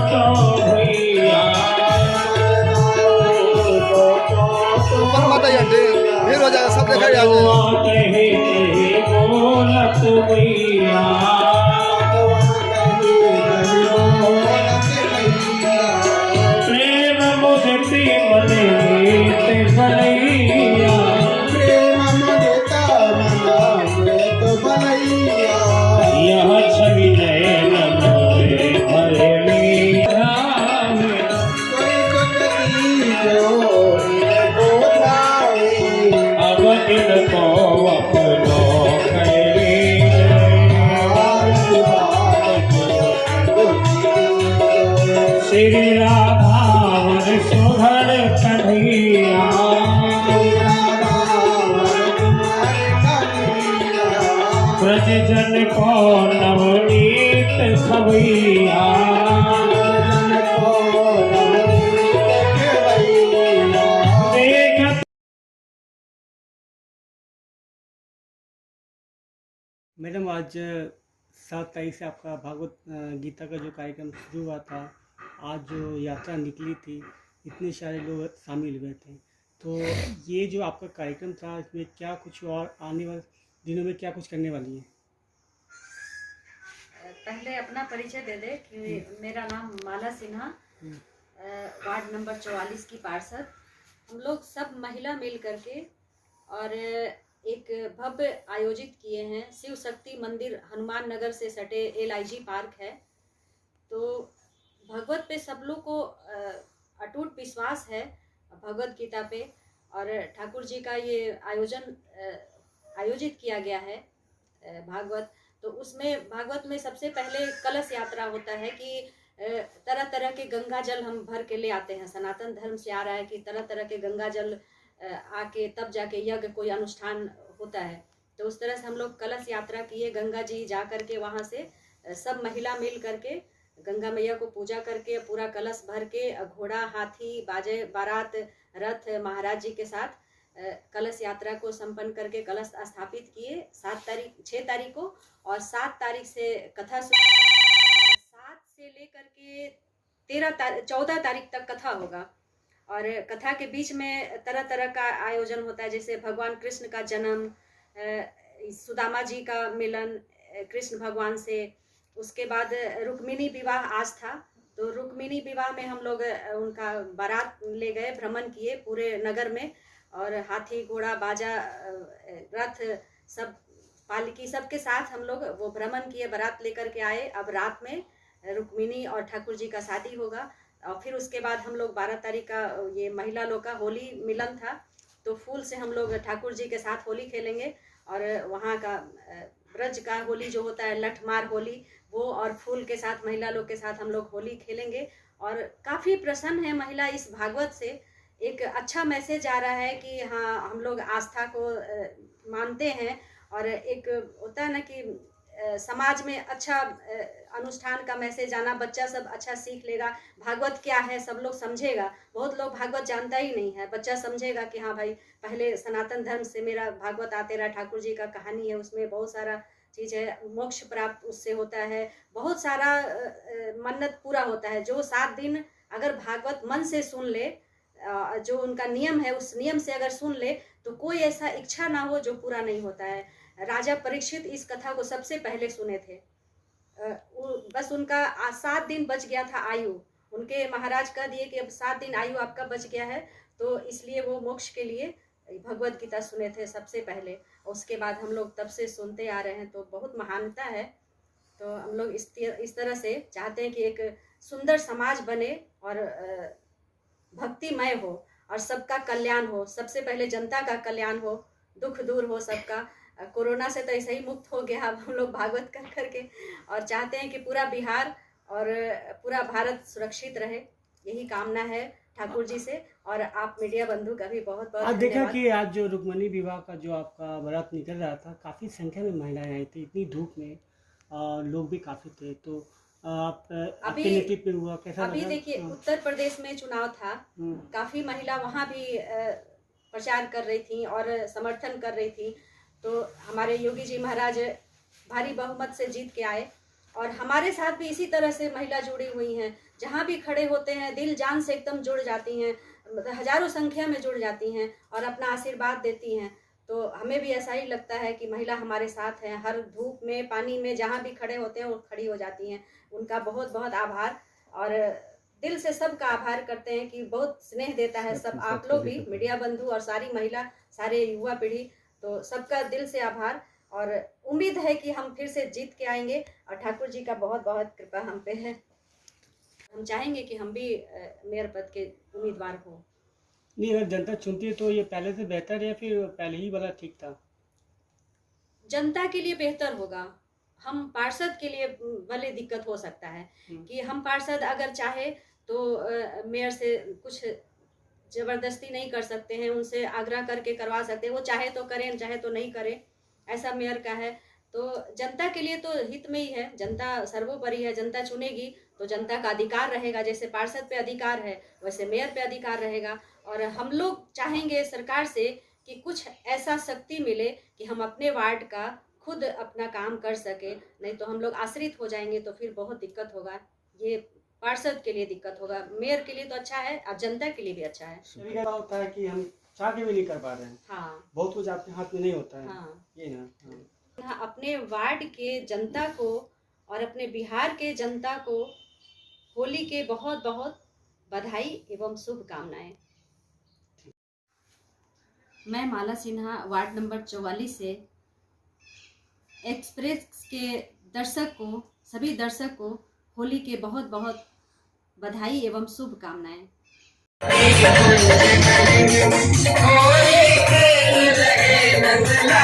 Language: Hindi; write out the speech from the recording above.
माता भीड़ हो जाएगा, सब देखा प्रेम मुझे भलैया, यह छवि नयन मोरे भरली राम, अब इनको अपनो श्री राधावन सुधर कन्हैया, ब्रज जन को नवनीत खवैया, मैडम आज 7 तारीख से आपका भागवत गीता का जो कार्यक्रम शुरू हुआ था, आज जो यात्रा निकली थी, इतने सारे लोग शामिल हुए थे, तो ये जो आपका कार्यक्रम था इसमें क्या कुछ और आने वाले दिनों में क्या कुछ करने वाली है? पहले अपना परिचय दे दे कि मेरा नाम माला सिन्हा, वार्ड नंबर 44 की पार्षद। हम लोग सब महिला मिल करके और एक भव्य आयोजित किए हैं। शिव शक्ति मंदिर हनुमान नगर से सटे LIG पार्क है। तो भगवत पे सब लोग को अटूट विश्वास है, भगवत गीता पे, और ठाकुर जी का ये आयोजित किया गया है भागवत। तो उसमें भागवत में सबसे पहले कलश यात्रा होता है कि तरह तरह के गंगा जल हम भर के ले आते हैं। सनातन धर्म से आ रहा है कि तरह तरह के गंगा जल आके तब जाके यज्ञ कोई अनुष्ठान होता है। तो उस तरह से हम लोग कलश यात्रा किए, गंगा जी जा करके वहाँ से सब महिला मिल करके गंगा मैया को पूजा करके पूरा कलश भर के घोड़ा, हाथी, बाजे, बारात, रथ महाराज जी के साथ कलश यात्रा को संपन्न करके कलश स्थापित किए 6 तारीख को, और 7 तारीख से कथा शुरू, 7 से लेकर के 14 तारीख तक कथा होगा। और कथा के बीच में तरह तरह का आयोजन होता है, जैसे भगवान कृष्ण का जन्म, सुदामा जी का मिलन कृष्ण भगवान से। उसके बाद रुक्मिणी विवाह आज था, तो रुक्मिणी विवाह में हम लोग उनका बारात ले गए, भ्रमण किए पूरे नगर में, और हाथी, घोड़ा, बाजा, रथ, सब पालकी सबके साथ हम लोग वो भ्रमण किए, बारात लेकर के आए। अब रात में रुक्मिणी और ठाकुर जी का शादी होगा, और फिर उसके बाद हम लोग 12 तारीख का ये महिला लोग का होली मिलन था, तो फूल से हम लोग ठाकुर जी के साथ होली खेलेंगे। और वहाँ का ब्रज का होली जो होता है, लठमार होली, वो और फूल के साथ महिला लोग के साथ हम लोग होली खेलेंगे। और काफ़ी प्रसन्न है महिला इस भागवत से। एक अच्छा मैसेज आ रहा है कि हाँ, हम लोग आस्था को मानते हैं, और एक होता है ना कि समाज में अच्छा अनुष्ठान का मैसेज आना, बच्चा सब अच्छा सीख लेगा, भागवत क्या है सब लोग समझेगा। बहुत लोग भागवत जानता ही नहीं है, बच्चा समझेगा कि हाँ भाई, पहले सनातन धर्म से मेरा भागवत आते रहा, ठाकुर जी का कहानी है, उसमें बहुत सारा चीज़ है, मोक्ष प्राप्त उससे होता है, बहुत सारा मन्नत पूरा होता है। जो 7 दिन अगर भागवत मन से सुन ले, जो उनका नियम है उस नियम से अगर सुन ले, तो कोई ऐसा इच्छा ना हो जो पूरा नहीं होता है। राजा परीक्षित इस कथा को सबसे पहले सुने थे, बस उनका 7 दिन बच गया था आयु, उनके महाराज कह दिए कि अब 7 दिन आयु आपका बच गया है, तो इसलिए वो मोक्ष के लिए भगवत गीता सुने थे सबसे पहले। उसके बाद हम लोग तब से सुनते आ रहे हैं, तो बहुत महानता है। तो हम लोग इस तरह से चाहते हैं कि एक सुंदर समाज बने और भक्तिमय हो और सबका कल्याण हो। सबसे पहले जनता का कल्याण हो, दुख दूर हो सबका। कोरोना से तो ऐसे ही मुक्त हो गया अब हम लोग भागवत कर करके, और चाहते हैं कि पूरा बिहार और पूरा भारत सुरक्षित रहे, यही कामना है ठाकुर जी से। और आप मीडिया बंधु का भी बहुत बहुत आज देखा कि आज जो रुक्मिणी विवाह का जो आपका बारात निकल रहा था, काफ़ी संख्या में महिलाएं आई थी, इतनी धूप में, और लोग भी काफ़ी थे, तो आपके नेतृत्व में हुआ, कैसा अभी लगा? देखिए, उत्तर प्रदेश में चुनाव था, काफ़ी महिला वहाँ भी प्रचार कर रही थी और समर्थन कर रही थी। तो हमारे योगी जी महाराज भारी बहुमत से जीत के आए, और हमारे साथ भी इसी तरह से महिला जुड़ी हुई हैं, जहाँ भी खड़े होते हैं दिल जान से एकदम जुड़ जाती हैं, हजारों संख्या में जुड़ जाती हैं और अपना आशीर्वाद देती हैं। तो हमें भी ऐसा ही लगता है कि महिला हमारे साथ है, हर धूप में पानी में जहाँ भी खड़े होते हैं वो खड़ी हो जाती हैं। उनका बहुत बहुत आभार, और दिल से सबका आभार करते हैं कि बहुत स्नेह देता है सब, आप लोग भी, मीडिया बंधु और सारी महिला, सारे युवा पीढ़ी, तो सबका दिल से आभार। और उम्मीद है कि हम फिर से जीत के आएंगे और ठाकुर जी का बहुत बहुत कृपा हम पे है। हम चाहेंगे कि हम भी मेयर पद के उम्मीदवार हों। नहीं, अगर जनता चुनती है तो ये पहले से बेहतर है या फिर पहले ही वाला ठीक था? जनता के लिए बेहतर होगा। हम पार्षद के लिए भले दिक्कत हो सकता है कि हम पार्षद अगर चाहे तो मेयर से कुछ जबरदस्ती नहीं कर सकते हैं, उनसे आग्रह करके करवा सकते हैं, वो चाहे तो करें चाहे तो नहीं करें, ऐसा मेयर का है। तो जनता के लिए तो हित में ही है, जनता सर्वोपरि है, जनता चुनेगी तो जनता का अधिकार रहेगा, जैसे पार्षद पे अधिकार है वैसे मेयर पे अधिकार रहेगा। और हम लोग चाहेंगे सरकार से कि कुछ ऐसा शक्ति मिले कि हम अपने वार्ड का खुद अपना काम कर सके, नहीं तो हम लोग आश्रित हो जाएंगे तो फिर बहुत दिक्कत होगा। ये पार्षद के लिए दिक्कत होगा, मेयर के लिए तो अच्छा है और जनता के लिए भी अच्छा है। कभी क्या होता है कि हम चाह के भी नहीं कर पा रहे हैं, हाँ बहुत कुछ आपके हाथ में नहीं होता है। हाँ, ये ना, हाँ। अपने वार्ड के जनता को और अपने बिहार के जनता को होली के बहुत बहुत बधाई एवं शुभकामनाएं। मैं माला सिन्हा वार्ड नंबर 44 से एक्सप्रेस के दर्शक को, सभी दर्शक को होली के बहुत बहुत बधाई एवं शुभकामनाएं। होली के लगे नजला